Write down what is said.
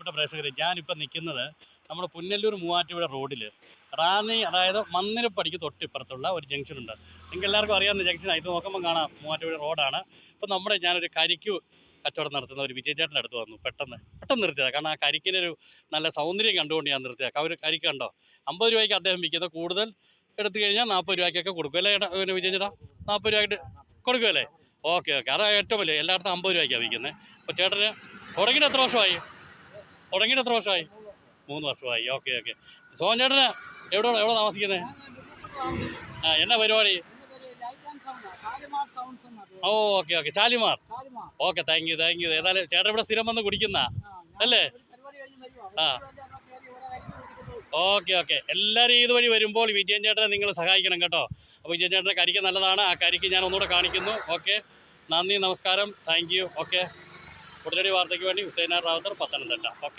പ്രിയപ്പെട്ട പ്രേക്ഷകരെ, ഞാനിപ്പോൾ നിൽക്കുന്നത് നമ്മുടെ പുനലൂർ മൂവാറ്റുപുഴ റോഡിൽ റാന്നി, അതായത് മന്ദിരപ്പടിക്ക് തൊട്ടിപ്പുറത്തുള്ള ഒരു ജംഗ്ഷനുണ്ട്. നിങ്ങൾക്ക് എല്ലാവർക്കും അറിയാവുന്ന ജംഗ്ഷനാണ്. ഇത് നോക്കുമ്പോൾ കാണാം മൂവാറ്റുപുഴ റോഡാണ്. ഇപ്പോൾ ഞാനൊരു കരിക്ക് കച്ചവടം നടത്തുന്ന ഒരു വിജയചേട്ടൻ്റെ അടുത്ത് വന്നു. പെട്ടെന്ന് നിർത്തിയതാണ്. കാരണം ആ കരിക്കിനൊരു നല്ല സൗന്ദര്യം കണ്ടുകൊണ്ട് ഞാൻ നിർത്തിയത്. അവർ കരിക്ക് കണ്ടോ, 50 രൂപയ്ക്ക് അദ്ദേഹം വിൽക്കുന്നത്. കൂടുതൽ എടുത്തു കഴിഞ്ഞാൽ 40 രൂപയ്ക്കൊക്കെ കൊടുക്കും അല്ലേ വിജയചേട്ടാ? 40 രൂപയ്ക്ക് കൊടുക്കുമല്ലേ? ഓക്കെ. അതാണ് ഏറ്റവും വലിയ. എല്ലായിടത്തും 50 രൂപയ്ക്കാണ് വിൽക്കുന്നത്. അപ്പോൾ ചേട്ടന് തുടങ്ങിയിട്ട് എത്ര വർഷമായി? 3 വർഷമായി. ഓക്കെ. സോഹൻ ചേട്ടന് എവിടെ താമസിക്കുന്നത്? എന്നാ പരിപാടി? Okay. Chalimar. Okay, thank you. ഏതായാലും ചേട്ടൻ ഇവിടെ സ്ഥിരം വന്ന് കുടിക്കുന്ന അല്ലേ? ഓക്കെ. എല്ലാവരും ഇതുവഴി വരുമ്പോൾ വിജയൻ ചേട്ടനെ നിങ്ങൾ സഹായിക്കണം കേട്ടോ. അപ്പോൾ വിജയൻ ചേട്ടൻ്റെ കരിക്ക് നല്ലതാണ്. ആ കരിക്ക് ഞാൻ ഒന്നുകൂടെ കാണിക്കുന്നു. ഓക്കെ, നന്ദി, നമസ്കാരം, താങ്ക് യു. ഓക്കെ, ഉടനടി വാർത്തയ്ക്ക് വേണ്ടി ഹുസൈൻ റാവുത്തർ, പത്തനംതിട്ട. ഓക്കെ.